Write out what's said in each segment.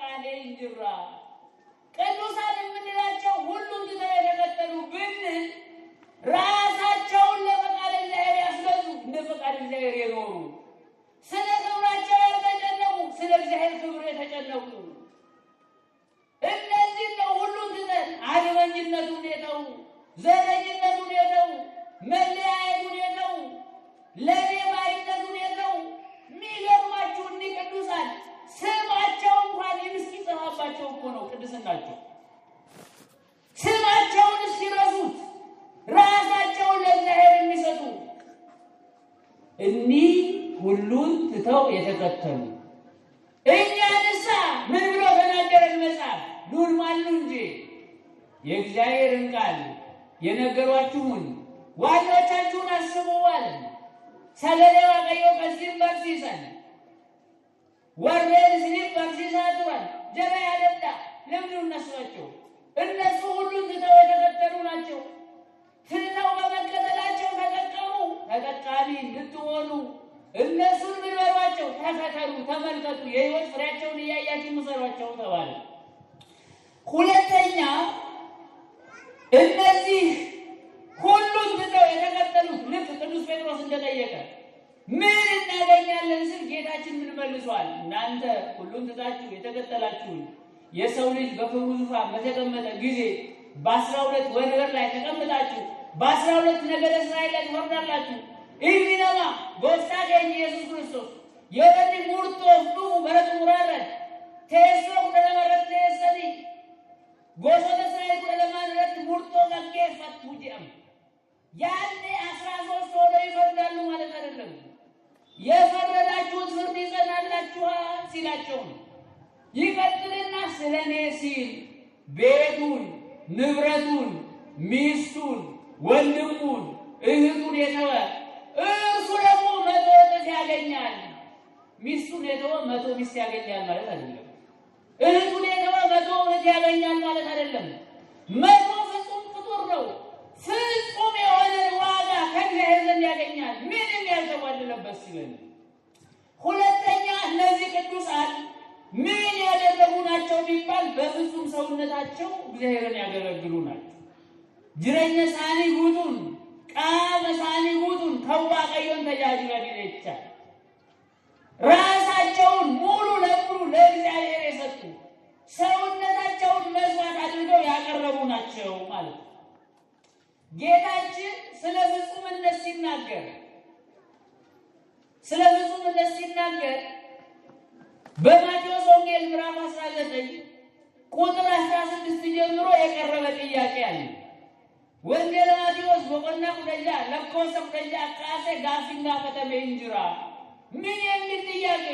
ፈቃደ እንጅራ ቅዱሳን የምንላቸው ሁሉም የተከተሉ ብንል ራሳቸውን ለፈቃደ እግዚአብሔር ያስገዙ እንደ ፈቃደ እግዚአብሔር የኖሩ ስለ ክብራቸው ያልተጨነቁ ስለ እግዚአብሔር ክብር የተጨነቁ እነዚህ ነው ሁሉም ትተን አድመኝነቱን የተው ዘረኝነቱን የተው መለያየቱን የተው ለሌባይነቱን የተው የሚገርማችሁ እኒህ ቅዱሳን ስማቸው እንኳን እስኪጠፋባቸው እኮ ነው ቅድስናቸው። ስማቸውን እስኪረሱት ራሳቸውን ለእግዚአብሔር የሚሰጡ እኒህ ሁሉን ትተው የተከተሉ እኛንሳ ምን ብሎ ተናገረን መጽሐፍ? ኑን ማሉ እንጂ የእግዚአብሔርን ቃል የነገሯችሁን ዋኖቻችሁን አስቡ አለ። ሰገሌዋ ቀዮ ከዚህም በርሲሰን ወሬን ስኒም በርሲሳቱን ጀራ ያለዳ ለምን እነሷቸው እነሱ ሁሉን ትተው የተከተሉ ናቸው። ትተው በመከተላቸው ተጠቀሙ። ተጠቃሚ እንድትሆኑ እነሱን ምን በሏቸው? ተከተሉ፣ ተመልከቱ፣ የሕይወት ፍሬያቸውን እያያችሁ ምሰሯቸው ተባለ። ሁለተኛ እነዚህ ሁሉን ትተው የተከተሉት ልክ ቅዱስ ጴጥሮስ እንደጠየቀ ምን እናገኛለን ስል ጌታችን ምን መልሷል? እናንተ ሁሉን ትታችሁ የተከተላችሁን የሰው ልጅ በክብሩ ዙፋን በተቀመጠ ጊዜ በ12 ወንበር ላይ ተቀምጣችሁ በ12 ነገደ እስራኤል ላይ ትወርዳላችሁ። ኢሚነማ ጎስታ ገኝ ኢየሱስ ክርስቶስ የወዲ ሙርቶ ዱ በረቱ ሙራረድ ተሰ ወደመረተ ተሰዲ ጎሶተ እስራኤል ወደማንረት ሙርቶ ለከፈት ውዲም ያኔ 13 ወደ ይፈርዳሉ ማለት አይደለም። የፈረዳችሁት ፍርድ ይጸናላችኋል ሲላቸው ይቀጥልና ስለኔ ሲል ቤቱን፣ ንብረቱን፣ ሚስቱን፣ ወንድሙን፣ እህቱን የተወ እርሱ ደግሞ 100 እጥፍ ያገኛል። ሚስቱን የተወ 100 ሚስት ያገኛል ማለት አይደለም። እህቱን የተወ 100 እህት ያገኛል ማለት አይደለም። 100 ፍጹም ፍጡር ነው። ፍጹም የሆነ ዋጋ ከእግዚአብሔር ዘንድ ያገኛል። ምንም ያልተጓደለበት ሲለን ሁለተኛ እነዚህ ቅዱሳን ምን ያደረጉ ናቸው ቢባል በፍጹም ሰውነታቸው እግዚአብሔርን ያገለግሉ ናቸው። ጅረኛ ሳኒ ጉቱን ቃመ ሳኒ ጉቱን ከዋቀዮን ተጃጅበን ይለቻል ራሳቸውን ሙሉ ለሙሉ ለእግዚአብሔር የሰጡ ሰውነታቸውን መስዋዕት አድርገው ያቀረቡ ናቸው ማለት ነው። ጌታችን ስለ ፍጹምነት ሲናገር በማቴዎስ ወንጌል ምዕራፍ 19 ቁጥር 16 ጀምሮ የቀረበ ጥያቄ አለ። ወንጌል ማቴዎስ በቆና ኩደጃ ለኮሰ ኩደጃ ካሴ ጋፊንጋ ከተመ እንጅራ ምን የሚል ጥያቄ?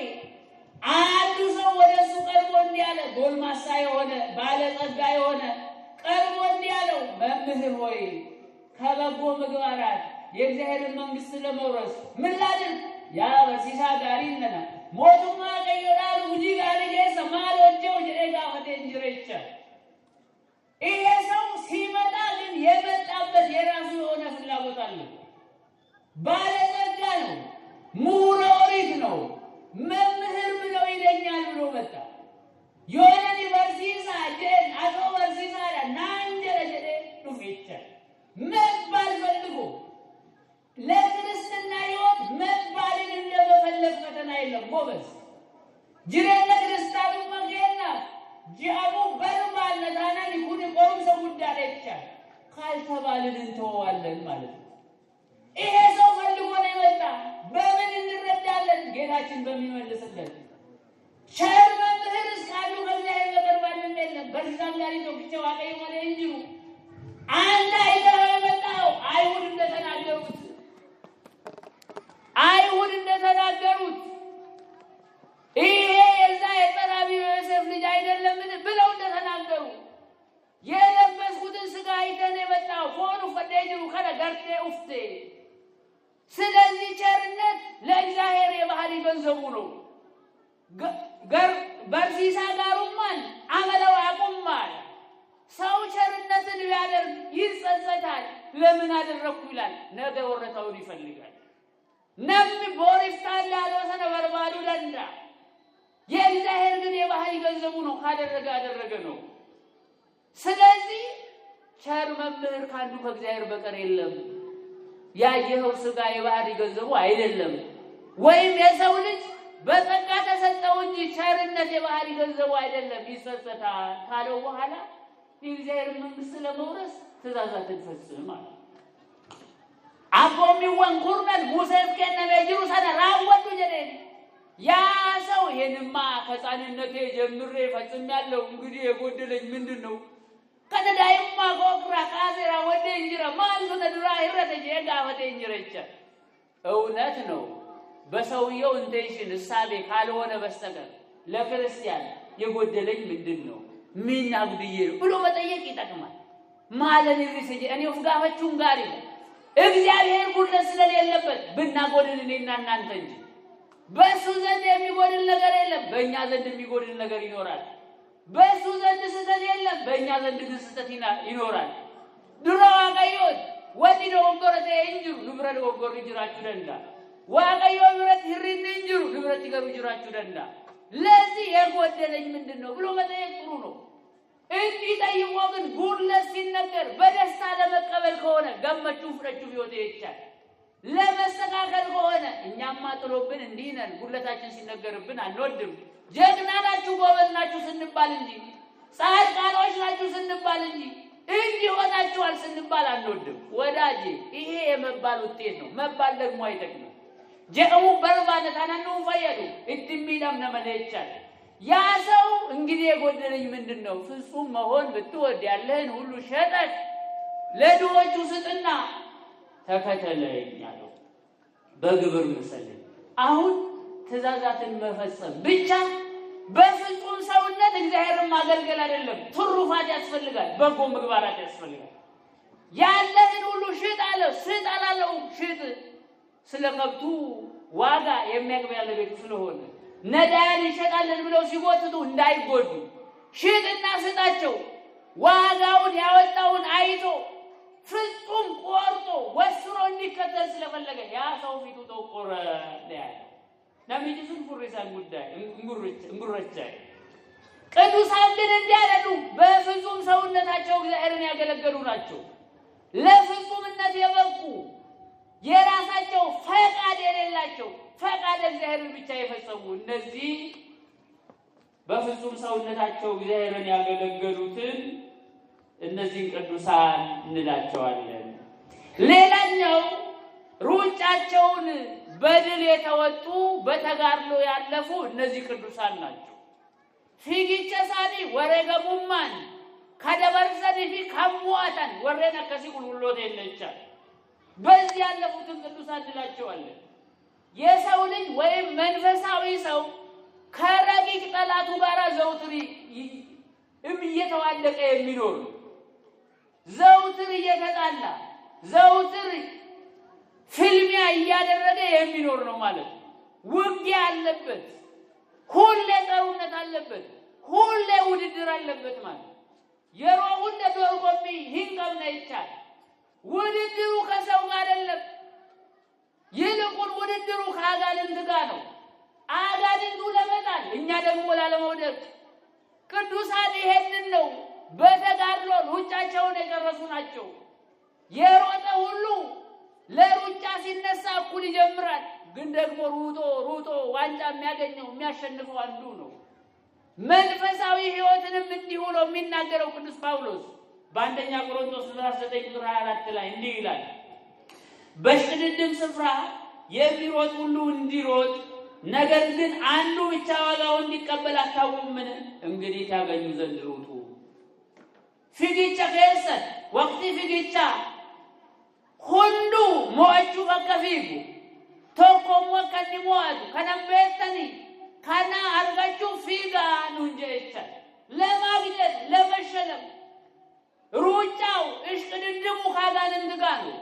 አንዱ ሰው ወደሱ ቀርቦ እንዲህ አለ። ጎልማሳ የሆነ ባለጸጋ የሆነ ቀርቦ እንዲህ አለው፣ መምህር ሆይ ከበጎ ምግባራት የእግዚአብሔርን መንግስት ለመውረስ ምን ላድርግ? ያ በሲሳ ጋሪ ነና ሞቱማ ቀዮዳሉ ውጂ ጋሪ ሰማሎቸው ጀጋ ወደን ጅሬቻ ይሄ ሰው ሲመጣ ግን የመጣበት የራሱ የሆነ ፍላጎት አለ። ባለጸጋ ነው፣ ምሁረ ኦሪት ነው፣ መምህር ብለው ይለኛል ብሎ መጣ። የሆነ ዩኒቨርሲቲ ጀን አቶ ዩኒቨርሲቲ ናንጀረ ጀደ ዱፌቻ መባል ፈልጎ ለክርስትና ሕይወት መባልን እንደመፈለግ ፈተና የለም ጎበዝ። ጅሬነ ክርስቲያኑ መገና ጂአቡ በርባል ነታና ሊኩን ቆም ሰው ጉዳይ ይቻል ካልተባልን እንተዋለን ማለት ነው። ይሄ ሰው ፈልጎ ነው የመጣ። በምን እንረዳለን? ጌታችን በሚመልስበት ቸር መምህር እስካሉ ከእግዚአብሔር በቀር ማንም የለም። በርዛም ጋር ኢትዮጵያ ዋቀይ ወደ እንጂሩ አንድ አይተህ የመጣው አይሁድ እንደተናገሩት ይሄ የዛ የጠራቢው ዮሴፍ ልጅ አይደለምን ብለው እንደተናገሩ የለበስኩትን ስጋ አይተህ የመጣው ሆኑ ፈደጅሩ ከነገርቴ ኡፍቴ። ስለዚህ ቸርነት ለእግዚአብሔር የባህሪ ገንዘቡ ነው። በርሲሳ ጋሩማን አመለው አቁማል። ሰው ቸርነትን ቢያደርግ ይጸጸታል። ለምን አደረኩ ይላል። ነገ ወረታውን ይፈልጋል። ነፍስ ቦሪፍታን ያለው ሰነበርባዱ ለንዳ የእግዚአብሔር ግን የባህሪ ገንዘቡ ነው። ካደረገ ነው። ስለዚህ ቸር መምህር ካንዱ ከእግዚአብሔር በቀር የለም። ያየኸው ሥጋ የባህሪ ገንዘቡ አይደለም። ወይም የሰው ልጅ በጸጋ ተሰጠው እንጂ ቸርነት የባህሪ ገንዘቡ አይደለም፣ ይሰሰታል ካለው በኋላ የእግዚአብሔር መንግሥት ለመውረስ ትእዛዛትን ፈጽም ማለት አቆሚ ወንኩርነን ሙሴፍ ከነመ ጅሩሳና ራወዱ ጀደን ያ ሰው ይሄንማ ከሕፃንነቴ ጀምሬ ፈጽሜያለሁ፣ እንግዲህ የጎደለኝ ምንድነው? ከነዳይማ ጎግራ ካዜራ ወደ እንጅራ ማንቶ ተድራ ይረተ ጀጋ ወደ እንጅረቻ እውነት ነው። በሰውየው ኢንቴንሽን እሳቤ ካልሆነ በስተቀር ለክርስቲያን የጎደለኝ ምንድነው? ምን አጉድዬ ብሎ መጠየቅ ይጠቅማል። ማለን ይርሰጂ እኔው ፍጋፈቹን ጋር እግዚአብሔር ጉድለት ስለሌለበት ብናጎድል እኔና እናንተ እንጂ በሱ ዘንድ የሚጎድል ነገር የለም። በእኛ ዘንድ የሚጎድል ነገር ይኖራል። በሱ ዘንድ ስህተት የለም። በእኛ ዘንድ ግን ስህተት ይኖራል። ድሮ ዋቀዮት ወዲዶ ወንጎረቴ እንጅሩ ንብረት ወንጎር ይጅራችሁ ደንዳ ዋቀዮ ንብረት ይሪን እንጅሩ ንብረት ይገሩ ይጅራችሁ ደንዳ ለዚህ የጎደለኝ ምንድነው ብሎ መጠየቅ ጥሩ ነው። እንዲህ ጠይቆ ግን ጉድለት ሲነገር በደስታ ለመቀበል ከሆነ ገመቹ ፍረቹ ቢወጣ ይቻል። ለመስተካከል ከሆነ እኛማ ጥሎብን እንዲህ ነን ጉድለታችን ሲነገርብን አንወድም። ጀግና ናችሁ ጎበዝ ናችሁ ስንባል እንጂ ጻድቃኖች ናችሁ ስንባል እንጂ እንዲህ ሆናችኋል ስንባል አንወድም። ወዳጄ ይሄ የመባል ውጤት ነው። መባል ደግሞ አይጠቅምም። ጀሙ በርባነ ታናኑ ፈየዱ እድሚዳም ነመለቻል ያ ሰው እንግዲህ የጎደለኝ ምንድነው? ፍጹም መሆን ብትወድ ያለህን ሁሉ ሸጠህ ለድሆቹ ስጥና ተከተለኝ አለው። በግብር መሰለኝ። አሁን ትእዛዛትን መፈጸም ብቻ በፍጹም ሰውነት እግዚአብሔርን ማገልገል አይደለም። ትሩፋት ያስፈልጋል። በጎ ምግባራት ያስፈልጋል። ያለህን ሁሉ ሽጥ አለው። ስጥ አላለው። ሽጥ ስለከብቱ ዋጋ የሚያቅብ ያለ ቤቱ ስለሆነ ነዳያን ይሸጣለን ብለው ሲጎትቱ እንዳይጎዱ ሽጥና ስጣቸው። ዋጋውን ያወጣውን አይቶ ፍጹም ቆርጦ ወስሮ እንዲከተል ስለፈለገ ያ ሰው ፊቱ ተቆረ ያለ ነሚጅቱን ፍሬሳን ጉዳይ እንጉረቻ ቅዱሳን ግን እንዲያደሉ በፍጹም ሰውነታቸው እግዚአብሔርን ያገለገሉ ናቸው። ለፍጹምነት የበቁ የራሳቸው ፈቃድ የሌላቸው ፈቃድ እግዚአብሔርን ብቻ የፈጸሙ እነዚህ በፍጹም ሰውነታቸው እግዚአብሔርን ያገለገሉትን እነዚህን ቅዱሳን እንላቸዋለን። ሌላኛው ሩጫቸውን በድል የተወጡ በተጋድሎ ያለፉ እነዚህ ቅዱሳን ናቸው። ፊጊቸ ሳኒ ወረገሙማን ከደበርሰኒ ፊ ከሟታን ወረነ ከሲ ሁሉሎት የለቻል በዚህ ያለፉትን ቅዱሳን እንላቸዋለን። የሰው ልጅ ወይም መንፈሳዊ ሰው ከረቂቅ ጠላቱ ጋር ዘውትር እየተዋደቀ የሚኖር ዘውትር እየተጣላ ዘውትር ፍልሚያ እያደረገ የሚኖር ነው ማለት ነው። ውጊያ አለበት፣ ሁሌ ጦርነት አለበት፣ ሁሌ ውድድር አለበት ማለት ነው። የሮውን ደዶርቆሚ ሂንቀምና ይቻል ውድድሩ ከሰው ጋር አይደለም። ይልቁን ውድድሩ ከአጋንንት ጋር ነው። አጋንንቱ ለመጣል እኛ ደግሞ ላለመውደቅ። ቅዱሳን ይሄንን ነው በተጋድሎ ሩጫቸውን የጨረሱ ናቸው። የሮጠ ሁሉ ለሩጫ ሲነሳ እኩል ይጀምራል። ግን ደግሞ ሩጦ ዋንጫ የሚያገኘው የሚያሸንፈው አንዱ ነው። መንፈሳዊ ሕይወትንም እንዲሁ ነው የሚናገረው ቅዱስ ጳውሎስ በአንደኛ ቆሮንቶስ ምዕራፍ 9 ቁጥር 24 ላይ እንዲህ ይላል፣ በሽቅድድም ስፍራ የሚሮጥ ሁሉ እንዲሮጥ፣ ነገር ግን አንዱ ብቻ ዋጋውን እንዲቀበል አታውቁምን? እንግዲህ ታገኙ ዘንድ ሩጡ። ፊጊቻ ከሰት ወቅቲ ፊጊቻ ሁሉ ሞአቹ በከፊጉ ቶኮሞ ከኒሞአቱ ከነበተኒ ካና አርጋቹ ፊጋ ኑንጀቻ ለማግኘት ለመሸለም ሩጫው እሽቅድድሙ ካጋንንት ጋር ነው።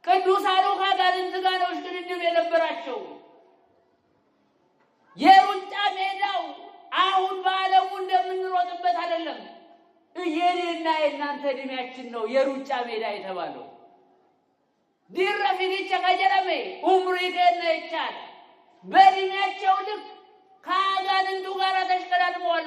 ቅዱሳኑ ካጋንንት ጋር ነው እሽቅድድም የነበራቸው። የሩጫ ሜዳው አሁን በዓለሙ እንደምንሮጥበት አይደለም። የኔና የእናንተ እድሜያችን ነው የሩጫ ሜዳ የተባለው። ዲረፊግቸ ከጀረሜ ኡምሪ ከነ ይቻል በእድሜያቸው ልክ ከአጋንንቱ ጋር ተሽቀዳድመዋል።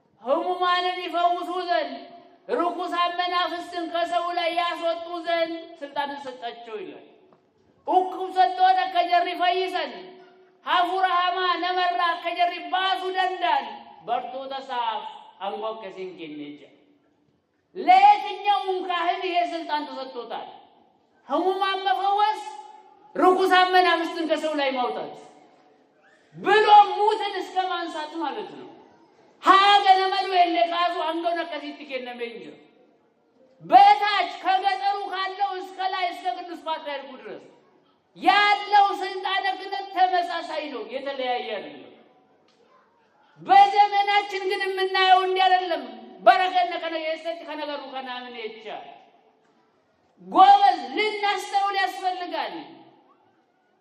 ሕሙማንን ይፈውሱ ዘንድ ርኩሳን መናፍስትን ከሰው ላይ ያስወጡ ዘንድ ስልጣንን ሰጣቸው ይላል። ኡኩም ሰጥቶነ ከጀሪ ፈይሰን ሀፉረ ሀማ ነመራ ከጀሪ ባሱ ደንዳን በርቶ ተሳፍ አንጓው ከሲንኬኔጀ ለየትኛውም ካህን ይሄ ስልጣን ተሰጥቶታል። ሕሙማን መፈወስ፣ ርኩሳን መናፍስትን ከሰው ላይ ማውጣት ብሎ ሙትን እስከ ማንሳት ማለት ነው። ሀገነ መሉ የለቃዙ አንዶነ ከሲትኬነ መንጀ በታች ከገጠሩ ካለው እስከ ላይ እስከ ቅዱስ ፓትርያርኩ ድረስ ያለው ስልጣነ ክህነት ተመሳሳይ ነው፣ የተለያየ አይደለም። በዘመናችን ግን የምናየው እንዲህ አይደለም። በረከነ ከነየሰጥ ከነገሩ ከናምን ይቻል ጎበዝ ልናስተውል ያስፈልጋል።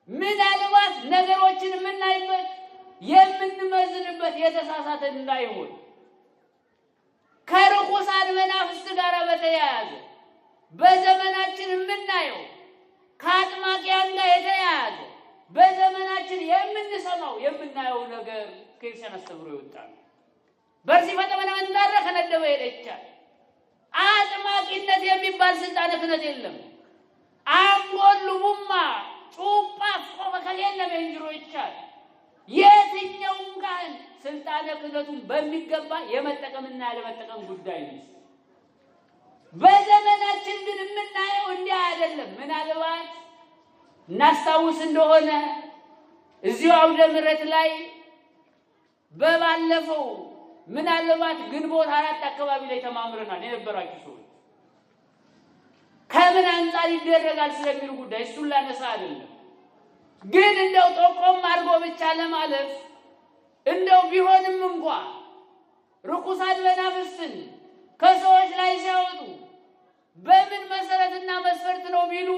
ምናልባት ነገሮችን የምናይበት የምንመዝንበት የተሳሳተ እንዳይሆን ከርኩሳን መናፍስት ጋር በተያያዘ በዘመናችን የምናየው ከአጥማቂያን ጋር የተያያዘ በዘመናችን የምንሰማው የምናየው ነገር ክርስቲያን አስተምሮ ይወጣል። በዚህ ፈተና መንዳረ ከነደበ ይለቻል። አጥማቂነት የሚባል ስልጣነ ክህነት የለም። አንጎልሙማ ጩጳ ቆመ ከየነ መንጅሮ ይቻል የትኛውም ካህን ስልጣነ ክህነቱን በሚገባ የመጠቀምና ያለመጠቀም ጉዳይ ነው። በዘመናችን ግን የምናየው እንዲህ አይደለም። ምናልባት እናስታውስ እንደሆነ እዚሁ አውደ ምሕረት ላይ በባለፈው ምናልባት ግንቦት 4 አካባቢ ላይ ተማምረናል የነበራችሁ ሰዎች ከምን አንፃር ይደረጋል ስለሚሉ ጉዳይ እሱን ላነሳ አይደለም። ግን እንደው ጠቆም አድርጎ ብቻ ለማለፍ እንደው ቢሆንም እንኳን ርኩሳን መናፍስትን ከሰዎች ላይ ሲያወጡ በምን መሰረትና መስፈርት ነው ቢሉ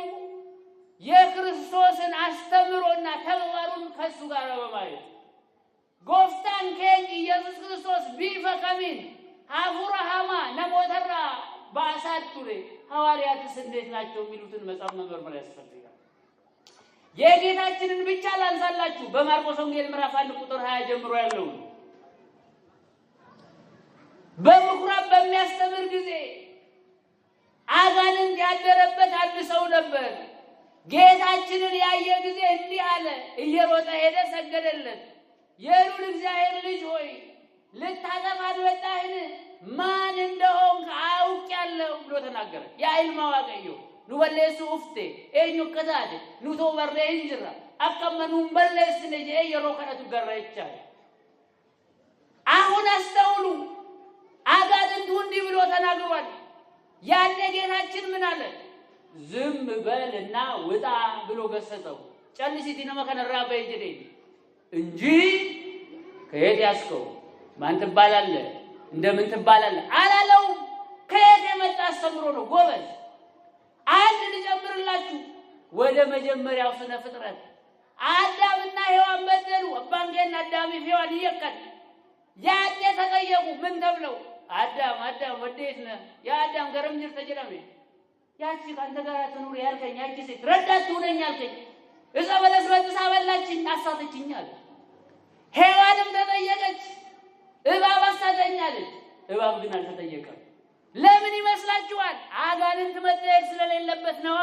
የክርስቶስን አስተምሮና ተግባሩን ከሱ ጋር በማየት ጎፍታን ከኝ ኢየሱስ ክርስቶስ ቢፈከሚን ሀፉረ ሀማ ነሞተራ በአሳቱሬ ሐዋርያትስ እንዴት ናቸው የሚሉትን መጽሐፍ መመርመር ያስፈልጋል። የጌታችንን ብቻ ላንሳላችሁ። በማርቆስ ወንጌል ምዕራፍ 1 ቁጥር 20 ጀምሮ ያለው በምኩራብ በሚያስተምር ጊዜ አጋንንት ያደረበት አንድ ሰው ነበር። ጌታችንን ያየ ጊዜ እንዲህ አለ፣ እየሮጠ ሄደ፣ ሰገደለት። የልዑል እግዚአብሔር ልጅ ሆይ ልታጠፋን መጣህን? ማን እንደሆንክ አውቄአለሁ ብሎ ተናገረ። የአይን ማዋቀዮ ኑበሌሱ ኡፍቴ ኤኙ ከታደ ኑቶ በሬ እንጅራ አከመኑን በለስ ነጀ የሮ ከነቱ ገራ ይቻል። አሁን አስተውሉ። አጋንንቱ እንዲህ ብሎ ተናግሯል። ያኔ ጌታችን ምን አለ? ዝም በልና ውጣ ብሎ ገሰጸው። ጨልሲቲ ነመከነራ በይጅዴ እንጂ ከየት ያስከው ማን ትባላለህ እንደምን ትባላለህ አላለው። ከየት የመጣ አስተምሮ ነው ጎበዝ። አንድ ልጀምርላችሁ። ወደ መጀመሪያው ስነ ፍጥረት አዳምና ሔዋን በደሉ። አባንጌና አዳም ሔዋን ይየከል ያኔ ተጠየቁ። ምን ተብለው? አዳም ወዴት ነህ? የአዳም ገረምጅር ተጀራሜ ያቺ ካንተ ጋር ትኑር ያልከኝ ያቺ ሴት ረዳት ትሆነኝ ያልከኝ እዛ በለስ በጥሳ በላችኝ አሳተችኝ አለ። ሔዋንም ተጠየቀች። እባብ አሳተኛለች። እባብ ግን አልተጠየቀም። ለምን ይመስላችኋል? አጋንንት መጠየቅ ስለሌለበት ነዋ።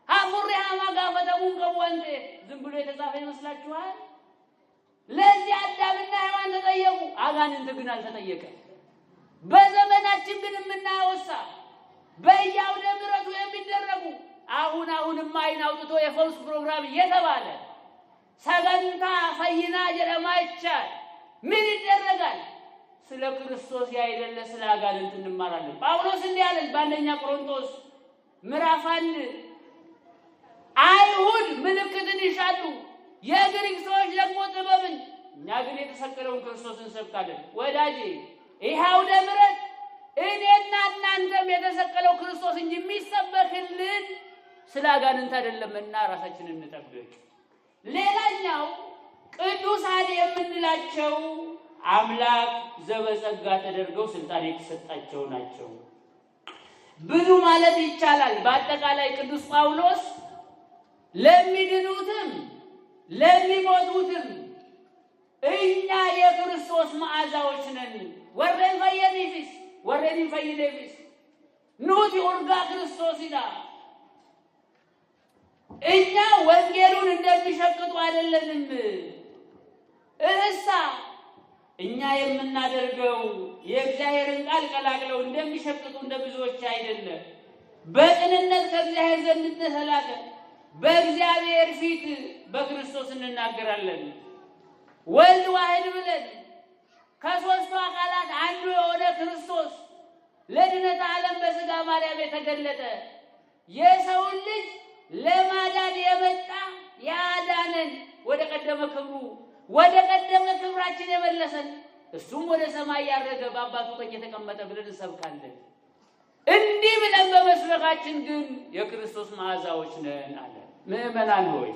ሀፉረ ሀማ ጋፈተሙን ከወንቴ ዝም ብሎ የተጻፈ ይመስላችኋል? ለዚህ አዳምና ሔዋን ተጠየቁ። አጋንንት ግን አልተጠየቀም። በዘመናችን ግን የምናወሳ በየአውደ ምሕረቱ የሚደረጉ አሁንም አይን አውጥቶ የፈውስ ፕሮግራም እየተባለ ሰገንታ ፈይና ጀረማ ይቻል ምን ይደረጋል? ስለ ክርስቶስ ያይደለ ስለ አጋንንት እንማራለን። ጳውሎስ እንዲህ አለ በአንደኛ ቆሮንቶስ ምዕራፍ 1 አይሁድ ምልክትን ይሻሉ፣ የግሪክ ሰዎች ደግሞ ጥበብን፣ እኛ ግን የተሰቀለውን ክርስቶስን እንሰብካለን። ወዳጄ ይህ አውደ ምሕረት እኔና እናንተም የተሰቀለው ክርስቶስ እንጂ የሚሰበክልን ስለ አጋንንት አይደለምና ራሳችንን እንጠብቅ። ሌላኛው ቅዱሳን የምንላቸው አምላክ ዘበጸጋ ተደርገው ስልጣን የተሰጣቸው ናቸው። ብዙ ማለት ይቻላል። በአጠቃላይ ቅዱስ ጳውሎስ ለሚድኑትም ለሚሞቱትም እኛ የክርስቶስ መዓዛዎች ነን ወሬን ፈየኒፊስ ወሬን ፈይኔፊስ ኑቲ ኡርጋ ክርስቶስና እኛ ወንጌሉን እንደሚሸቅጡ አይደለንም። እርሳ እኛ የምናደርገው የእግዚአብሔርን ቃል ቀላቅለው እንደሚሸቅጡ እንደ ብዙዎች አይደለም። በቅንነት ከእግዚአብሔር ዘንድ ተላከ በእግዚአብሔር ፊት በክርስቶስ እንናገራለን። ወልድ ዋሕድ ብለን ከሦስቱ አካላት አንዱ የሆነ ክርስቶስ ለድነት ዓለም በሥጋ ማርያም የተገለጠ የሰውን ልጅ ለማዳን የመጣ ያዳነን ወደ ቀደመ ክብሩ ወደ ቀደመ ክብራችን የመለሰን እሱም ወደ ሰማይ ያረገ በአባቱ ቀኝ የተቀመጠ ብለን እንሰብካለን። እንዲህ ብለን በመስበካችን ግን የክርስቶስ መዓዛዎች ነን አለ። ምእመናን ሆይ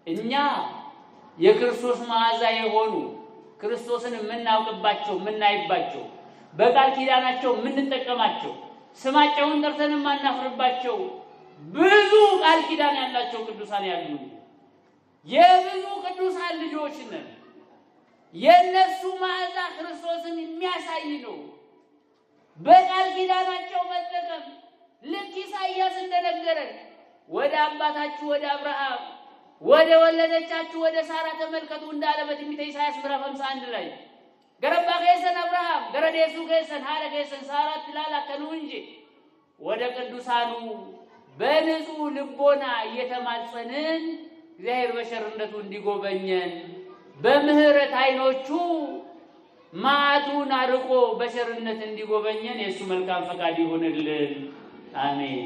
እኛ የክርስቶስ መዓዛ የሆኑ ክርስቶስን የምናውቅባቸው የምናይባቸው በቃል ኪዳናቸው የምንጠቀማቸው ስማቸውን ጠርተን የማናፍርባቸው ብዙ ቃል ኪዳን ያላቸው ቅዱሳን ያሉ የብዙ ቅዱሳን ልጆች ነን። የነሱ መዓዛ ክርስቶስን የሚያሳይ ነው። በቃል ኪዳናቸው መጠቀም ልክ ኢሳይያስ እንደነገረን ወደ አባታችሁ ወደ አብርሃም ወደ ወለደቻችሁ ወደ ሳራ ተመልከቱ እንዳለ በትንቢተ ኢሳይያስ ምዕራፍ 51 ላይ ገረባ ከሰን አብርሃም ገረዴሱ ከሰን ሐረ ከሰን ሳራ ትላላከኑ እንጂ ወደ ቅዱሳኑ በንጹህ ልቦና እየተማጸንን እግዚአብሔር በቸርነቱ እንዲጎበኘን በምህረት አይኖቹ መዓቱን አርቆ በቸርነት እንዲጎበኘን የእሱ መልካም ፈቃድ ይሁንልን። አሜን።